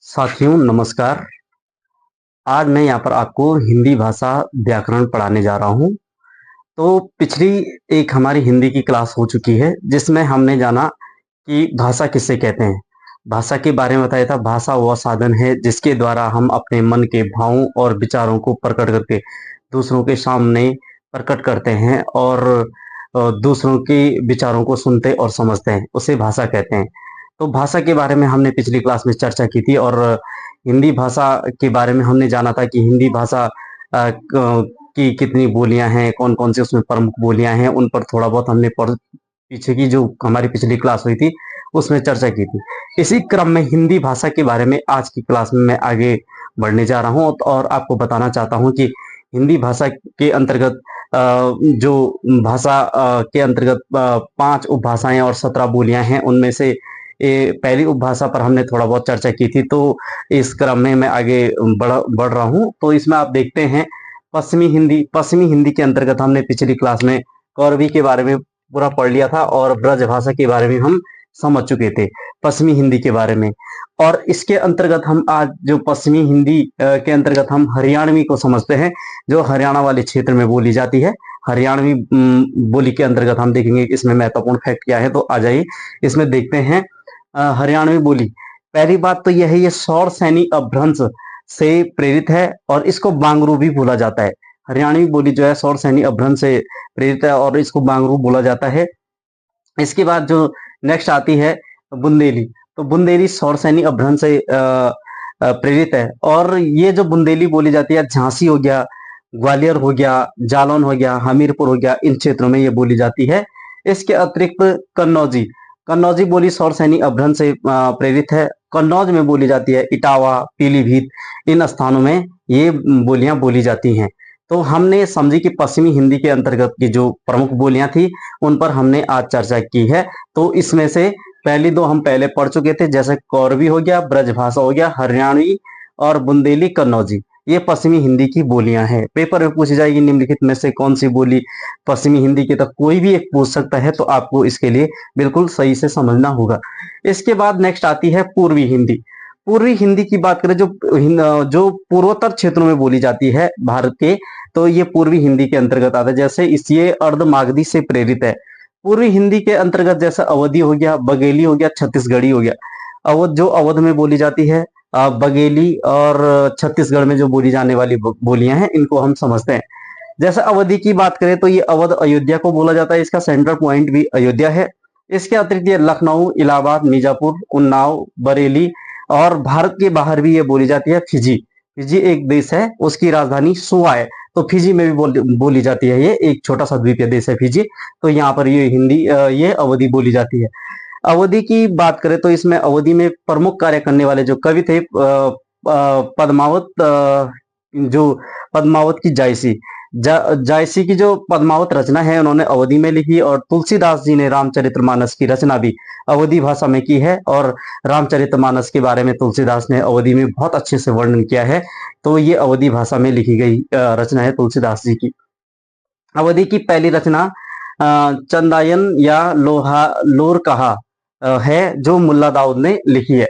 साथियों नमस्कार। आज मैं यहाँ पर आपको हिंदी भाषा व्याकरण पढ़ाने जा रहा हूँ। तो पिछली एक हमारी हिंदी की क्लास हो चुकी है जिसमें हमने जाना कि भाषा किसे कहते हैं। भाषा के बारे में बताया था, भाषा वह साधन है जिसके द्वारा हम अपने मन के भावों और विचारों को प्रकट करके दूसरों के सामने प्रकट करते हैं और दूसरों के विचारों को सुनते और समझते हैं, उसे भाषा कहते हैं। तो भाषा के बारे में हमने पिछली क्लास में चर्चा की थी और हिंदी भाषा के बारे में हमने जाना था कि हिंदी भाषा की कितनी बोलियां हैं, कौन कौन सी उसमें प्रमुख बोलियां हैं, उन पर थोड़ा बहुत हमने पीछे की जो हमारी पिछली क्लास हुई थी उसमें चर्चा की थी। इसी क्रम में हिंदी भाषा के बारे में आज की क्लास में मैं आगे बढ़ने जा रहा हूं और आपको बताना चाहता हूं कि हिंदी भाषा के अंतर्गत जो भाषा के अंतर्गत 5 उपभाषाएं और 17 बोलियां हैं, उनमें से पहली उपभाषा पर हमने थोड़ा बहुत चर्चा की थी। तो इस क्रम में मैं आगे बढ़ रहा हूं। तो इसमें आप देखते हैं पश्चिमी हिंदी के अंतर्गत हमने पिछली क्लास में कौरवी के बारे में पूरा पढ़ लिया था और ब्रज भाषा के बारे में हम समझ चुके थे पश्चिमी हिंदी के बारे में। और इसके अंतर्गत हम आज जो पश्चिमी हिंदी के अंतर्गत हम हरियाणवी को समझते हैं, जो हरियाणा वाले क्षेत्र में बोली जाती है। हरियाणवी बोली के अंतर्गत हम देखेंगे कि इसमें महत्वपूर्ण फैक्ट क्या है। तो आ जाइए इसमें देखते हैं हरियाणवी बोली। पहली बात तो यह है, ये सौर सैनी अपभ्रंश से प्रेरित है और इसको बांगरू भी बोला जाता है। हरियाणवी बोली जो है सौर सैनी अपभ्रंश से प्रेरित है और इसको बांगरू बोला जाता है। इसके बाद जो नेक्स्ट आती है बुंदेली। तो बुंदेली सौर सैनी अपभ्रंश से प्रेरित है और ये जो बुंदेली बोली जाती है, झांसी हो गया, ग्वालियर हो गया, जालौन हो गया, हमीरपुर हो गया, इन क्षेत्रों में ये बोली जाती है। इसके अतिरिक्त कन्नौजी कन्नौजी बोली सौर सैनी अपभ्रंश से प्रेरित है। कन्नौज में बोली जाती है, इटावा, पीलीभीत, इन स्थानों में ये बोलियां बोली जाती हैं। तो हमने समझी कि पश्चिमी हिंदी के अंतर्गत की जो प्रमुख बोलियां थी उन पर हमने आज चर्चा की है। तो इसमें से पहली दो हम पहले पढ़ चुके थे, जैसे कौरवी हो गया, ब्रजभाषा हो गया, हरियाणवी और बुंदेली कन्नौजी, ये पश्चिमी हिंदी की बोलियां हैं। पेपर में पूछी जाएगी निम्नलिखित में से कौन सी बोली पश्चिमी हिंदी की, तक कोई भी एक पूछ सकता है, तो आपको इसके लिए बिल्कुल सही से समझना होगा। इसके बाद नेक्स्ट आती है पूर्वी हिंदी। पूर्वी हिंदी की बात करें, जो पूर्वोत्तर क्षेत्रों में बोली जाती है भारत के, तो ये पूर्वी हिंदी के अंतर्गत आता है। जैसे इस ये अर्धमागधी से प्रेरित है। पूर्वी हिंदी के अंतर्गत जैसे अवधी हो गया, बघेली हो गया, छत्तीसगढ़ी हो गया। अवध में बोली जाती है, बघेली और छत्तीसगढ़ में जो बोली जाने वाली बोलियां हैं, इनको हम समझते हैं। जैसे अवधि की बात करें तो ये अवध अयोध्या को बोला जाता है, इसका सेंट्रल पॉइंट भी अयोध्या है। इसके अतिरिक्त ये लखनऊ, इलाहाबाद, मिर्जापुर, उन्नाव, बरेली और भारत के बाहर भी ये बोली जाती है। फिजी फिजी एक देश है, उसकी राजधानी सुआ है, तो फिजी में भी बोली जाती है। ये एक छोटा सा द्वीपीय देश है फिजी। तो यहाँ पर ये ये अवधि बोली जाती है। अवधि की बात करें तो इसमें अवधि में प्रमुख कार्य करने वाले जो कवि थे, पद्मावत की जायसी की जो पद्मावत रचना है उन्होंने अवधि में लिखी, और तुलसीदास जी ने रामचरितमानस की रचना भी अवधि भाषा में की है। और रामचरितमानस के बारे में तुलसीदास ने अवधि में बहुत अच्छे से वर्णन किया है। तो ये अवधि भाषा में लिखी गई रचना है तुलसीदास जी की। अवधि की पहली रचना चंदायन या लोर कहा है, जो मुल्ला दाऊद ने लिखी है।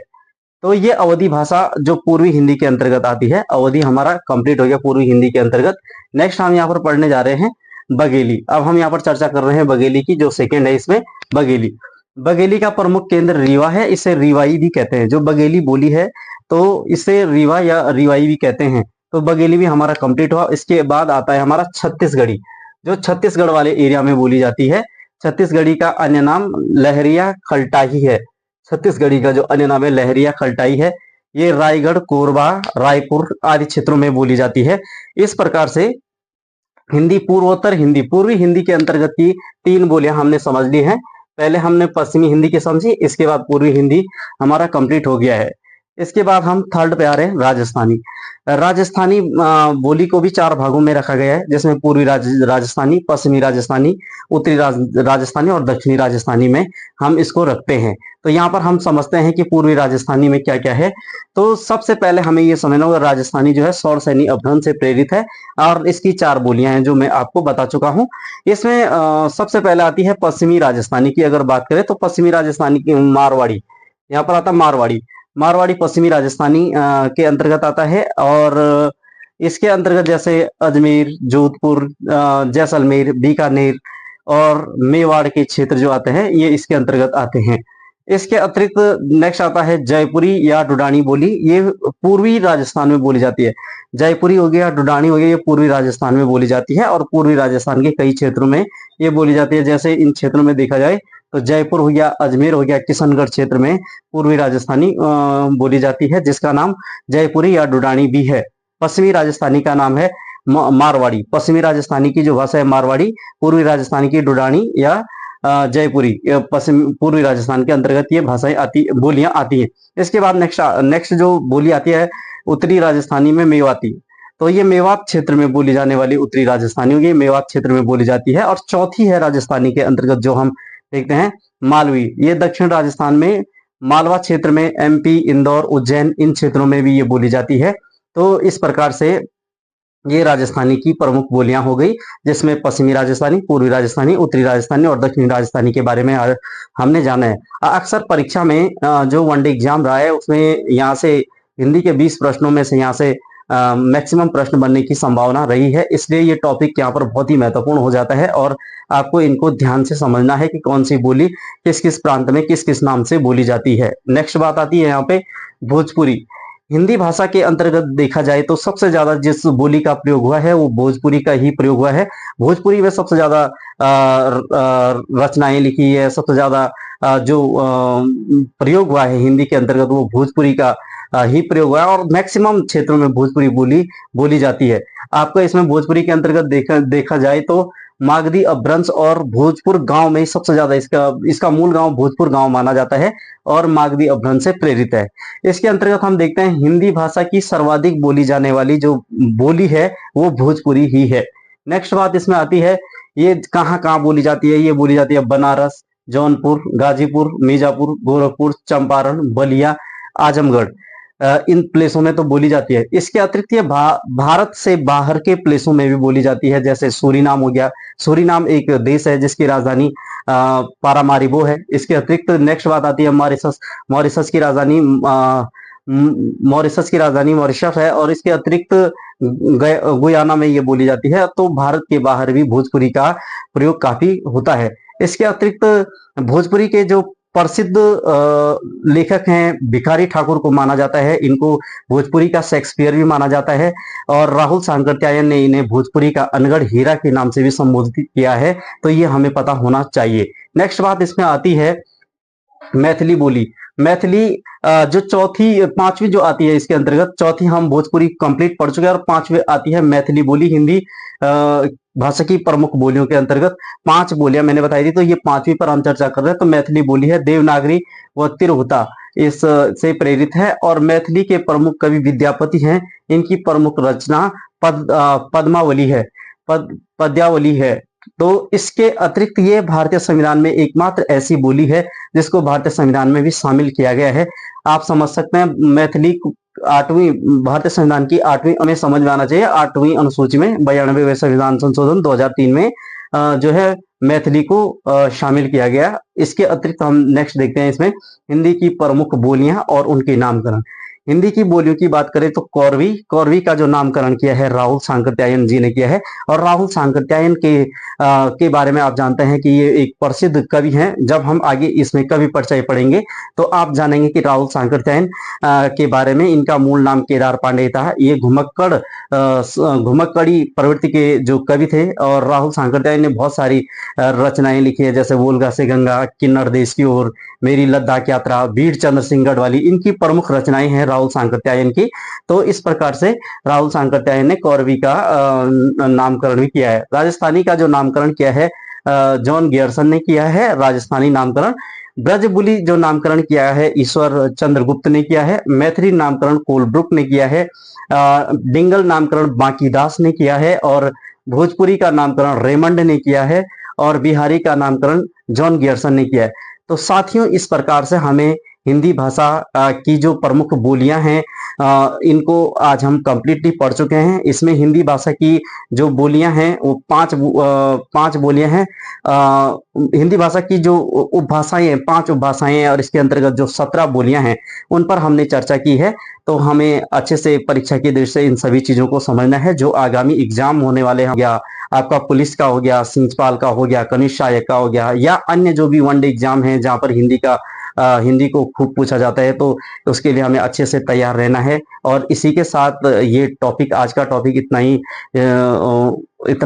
तो ये अवधि भाषा जो पूर्वी हिंदी के अंतर्गत आती है। अवधि हमारा कंप्लीट हो गया पूर्वी हिंदी के अंतर्गत। नेक्स्ट हम यहाँ पर पढ़ने जा रहे हैं बघेली। अब हम यहाँ पर चर्चा कर रहे हैं बघेली की, जो सेकेंड है इसमें बघेली। बघेली का प्रमुख केंद्र रीवा है, इसे रीवाई भी कहते हैं। जो बघेली बोली है तो इसे रीवा या रीवाई भी कहते हैं। तो बघेली भी हमारा कंप्लीट हुआ। इसके बाद आता है हमारा छत्तीसगढ़ी, जो छत्तीसगढ़ वाले एरिया में बोली जाती है। छत्तीसगढ़ी का अन्य नाम लहरिया खलटाही है। छत्तीसगढ़ी का जो अन्य नाम है लहरिया खलटाई है। ये रायगढ़, कोरबा, रायपुर आदि क्षेत्रों में बोली जाती है। इस प्रकार से हिंदी पूर्वोत्तर हिंदी पूर्वी हिंदी के अंतर्गत की 3 बोलियां हमने समझ ली हैं। पहले हमने पश्चिमी हिंदी की समझी, इसके बाद पूर्वी हिंदी हमारा कंप्लीट हो गया है। इसके बाद हम थर्ड पे आ रहे हैं राजस्थानी। राजस्थानी बोली को भी 4 भागों में रखा गया है, जिसमें पूर्वी राजस्थानी, पश्चिमी राजस्थानी, उत्तरी राजस्थानी और दक्षिणी राजस्थानी में हम इसको रखते हैं। तो यहाँ पर हम समझते हैं कि पूर्वी राजस्थानी में क्या क्या है। तो सबसे पहले हमें ये समझना होगा, राजस्थानी जो है सौर सैनी अपभ्रंश से प्रेरित है और इसकी 4 बोलियां हैं जो मैं आपको बता चुका हूं। इसमें सबसे पहले आती है पश्चिमी राजस्थानी की। अगर बात करें तो पश्चिमी राजस्थानी की मारवाड़ी, यहाँ पर आता मारवाड़ी। मारवाड़ी पश्चिमी राजस्थानी के अंतर्गत आता है। और इसके अंतर्गत जैसे अजमेर, जोधपुर, जैसलमेर, बीकानेर और मेवाड़ के क्षेत्र जो आते हैं ये इसके अंतर्गत आते हैं। इसके अतिरिक्त नेक्स्ट आता है जयपुरी या डुडानी बोली। ये पूर्वी राजस्थान में बोली जाती है। जयपुरी हो गया, डुडानी हो गया, ये पूर्वी राजस्थान में बोली जाती है और पूर्वी राजस्थान के कई क्षेत्रों में ये बोली जाती है। जैसे इन क्षेत्रों में देखा जाए तो जयपुर हो गया, अजमेर हो गया, किशनगढ़ क्षेत्र में पूर्वी राजस्थानी बोली जाती है, जिसका नाम जयपुरी या डुडानी भी है। पश्चिमी राजस्थानी का नाम है मारवाड़ी। पश्चिमी राजस्थानी की जो भाषा है मारवाड़ी, पूर्वी राजस्थानी की डुडानी या जयपुरी, पश्चिम पूर्वी राजस्थान के अंतर्गत ये भाषाएं बोलियां आती हैं। इसके बाद नेक्स्ट जो बोली आती है उत्तरी राजस्थानी में मेवाती। तो ये मेवात क्षेत्र में बोली जाने वाली उत्तरी राजस्थानी होगी, मेवात क्षेत्र में बोली जाती है। और चौथी है राजस्थानी के अंतर्गत जो हम देखते हैं मालवी। ये दक्षिण राजस्थान में मालवा क्षेत्र में, एमपी, इंदौर, उज्जैन, इन क्षेत्रों में भी ये बोली जाती है। तो इस प्रकार से ये राजस्थानी की प्रमुख बोलियां हो गई, जिसमें पश्चिमी राजस्थानी, पूर्वी राजस्थानी, उत्तरी राजस्थानी और दक्षिणी राजस्थानी के बारे में हमने जाना है। अक्सर परीक्षा में जो वनडे एग्जाम रहा है उसमें यहाँ से हिंदी के 20 प्रश्नों में से यहाँ से मैक्सिमम प्रश्न बनने की संभावना रही है। इसलिए ये टॉपिक यहाँ पर बहुत ही महत्वपूर्ण हो जाता है और आपको इनको ध्यान से समझना है कि कौन सी बोली किस किस प्रांत में किस किस नाम से बोली जाती है। नेक्स्ट बात आती है यहाँ पे भोजपुरी। हिंदी भाषा के अंतर्गत देखा जाए तो सबसे ज्यादा जिस बोली का प्रयोग हुआ है वो भोजपुरी का ही प्रयोग हुआ है। भोजपुरी में सबसे ज्यादा रचनाएं लिखी है, सबसे ज्यादा जो प्रयोग हुआ है हिंदी के अंतर्गत वो भोजपुरी का ही प्रयोग हुआ है और मैक्सिमम क्षेत्रों में भोजपुरी बोली जाती है। आपको इसमें भोजपुरी के अंतर्गत देखा जाए तो मागधी अपभ्रंश और भोजपुर गांव में सबसे ज्यादा इसका मूल गांव भोजपुर गांव माना जाता है और मागधी अपभ्रंश से प्रेरित है। इसके अंतर्गत हम देखते हैं हिंदी भाषा की सर्वाधिक बोली जाने वाली जो बोली है वो भोजपुरी ही है। नेक्स्ट बात इसमें आती है ये कहाँ कहाँ बोली जाती है। ये बोली जाती है बनारस, जौनपुर, गाजीपुर, मिर्जापुर, गोरखपुर, चंपारण, बलिया, आजमगढ़, इन प्लेसों में तो बोली जाती है। इसके अतिरिक्त ये भारत से बाहर के प्लेसों में भी बोली जाती है। जैसे सूरीनाम हो गया, सूरीनाम एक देश है जिसकी राजधानी पारामारिबो है। इसके अतिरिक्त नेक्स्ट बात आती है मॉरिशस। मॉरिशस की राजधानी मॉरिशस है और इसके अतिरिक्त गुयाना में ये बोली जाती है। तो भारत के बाहर भी भोजपुरी का प्रयोग काफी होता है। इसके अतिरिक्त भोजपुरी के जो प्रसिद्ध लेखक हैं भिखारी ठाकुर को माना जाता है। इनको भोजपुरी का शेक्सपियर भी माना जाता है और राहुल सांकृत्यायन ने इन्हें भोजपुरी का अनगढ़ हीरा के नाम से भी संबोधित किया है। तो ये हमें पता होना चाहिए। नेक्स्ट बात इसमें आती है मैथिली बोली। मैथिली जो पांचवी जो आती है इसके अंतर्गत, चौथी हम भोजपुरी कंप्लीट पढ़ चुके हैं और पांचवी आती है मैथिली बोली। हिंदी भाषा की प्रमुख बोलियों के अंतर्गत 5 बोलियां मैंने बताई थी, तो ये 5वीं पर हम चर्चा कर रहे हैं। तो मैथिली बोली है, देवनागरी व तिरहुता इस से प्रेरित है और मैथिली के प्रमुख कवि विद्यापति हैं। इनकी प्रमुख रचना पद्मावली है, पद्यावली है। तो इसके अतिरिक्त ये भारतीय संविधान में एकमात्र ऐसी बोली है जिसको भारतीय संविधान में भी शामिल किया गया है। आप समझ सकते हैं मैथिली 8वीं भारतीय संविधान की 8वीं हमें समझ में आना चाहिए। 8वीं अनुसूची में 92वें संविधान संशोधन 2003 में जो है मैथिली को शामिल किया गया। इसके अतिरिक्त हम नेक्स्ट देखते हैं इसमें हिंदी की प्रमुख बोलियां और उनके नामकरण। हिंदी की बोलियों की बात करें तो कौरवी का जो नामकरण किया है राहुल सांकृत्यायन जी ने किया है। और राहुल सांकृत्यायन के बारे में आप जानते हैं कि ये एक प्रसिद्ध कवि हैं। जब हम आगे इसमें कवि परिचय पढ़ेंगे तो आप जानेंगे कि राहुल सांकृत्यायन के बारे में। इनका मूल नाम केदार पांडे था। ये घुमक्कड़ी प्रवृत्ति के जो कवि थे और राहुल सांकृत्यायन ने बहुत सारी रचनाएं लिखी है, जैसे वोल्गा से गंगा, किन्नर देश की ओर, मेरी लद्दाख यात्रा, वीर चंद्र सिंह गढ़वाली, इनकी प्रमुख रचनाएं हैं राहुल सांकृत्यायन की। तो इस प्रकार से राहुल सांकृत्यायन ने कौरवी का नामकरण भी किया है। राजस्थानी का जो नामकरण किया है जॉन गियर्सन ने किया है राजस्थानी नामकरण। ब्रजबुली जो नामकरण किया है ईश्वर चंद्रगुप्त ने किया है। मैथिली नामकरण कोलब्रुक ने किया है। डिंगल नामकरण बांकीदास ने किया है और भोजपुरी का नामकरण रेमंड ने किया है और बिहारी का नामकरण जॉन गियर्सन ने किया है। तो साथियों इस प्रकार से हमें हिंदी भाषा की जो प्रमुख बोलियां हैं इनको आज हम कंप्लीटली पढ़ चुके हैं। इसमें हिंदी भाषा की जो बोलियां हैं वो पांच बोलियां हैं। हिंदी भाषा की जो उपभाषाएं हैं, पांच उपभाषाएं हैं और इसके अंतर्गत जो 17 बोलियां हैं उन पर हमने चर्चा की है। तो हमें अच्छे से परीक्षा की दृष्टि से इन सभी चीजों को समझना है। जो आगामी एग्जाम होने वाले हो गया, आपका पुलिस का हो गया, सिंचपाल का हो गया, कनिष्ठ सहायक का हो गया, या अन्य जो भी वनडे एग्जाम है जहां पर हिंदी को खूब पूछा जाता है, तो उसके लिए हमें अच्छे से तैयार रहना है। और इसी के साथ ये टॉपिक, आज का टॉपिक इतना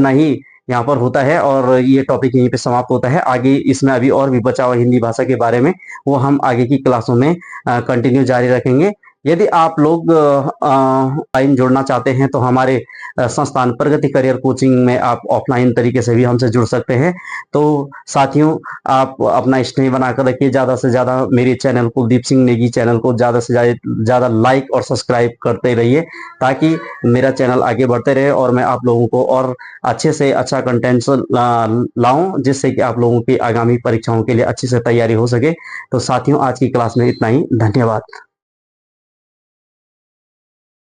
ही यहाँ पर होता है और ये टॉपिक यहीं पे समाप्त होता है। आगे इसमें अभी और भी बचा हुआ हिंदी भाषा के बारे में वो हम आगे की क्लासों में कंटिन्यू जारी रखेंगे। यदि आप लोग ऑनलाइन जुड़ना चाहते हैं तो हमारे संस्थान प्रगति करियर कोचिंग में आप ऑफलाइन तरीके से भी हमसे जुड़ सकते हैं। तो साथियों, आप अपना स्नेह बनाकर रखिए। ज़्यादा से ज़्यादा मेरे चैनल कुलदीप सिंह नेगी चैनल को ज़्यादा से ज़्यादा लाइक और सब्सक्राइब करते रहिए, ताकि मेरा चैनल आगे बढ़ते रहे और मैं आप लोगों को और अच्छे से अच्छा कंटेंट लाऊं, जिससे कि आप लोगों की आगामी परीक्षाओं के लिए अच्छी से तैयारी हो सके। तो साथियों, आज की क्लास में इतना ही। धन्यवाद।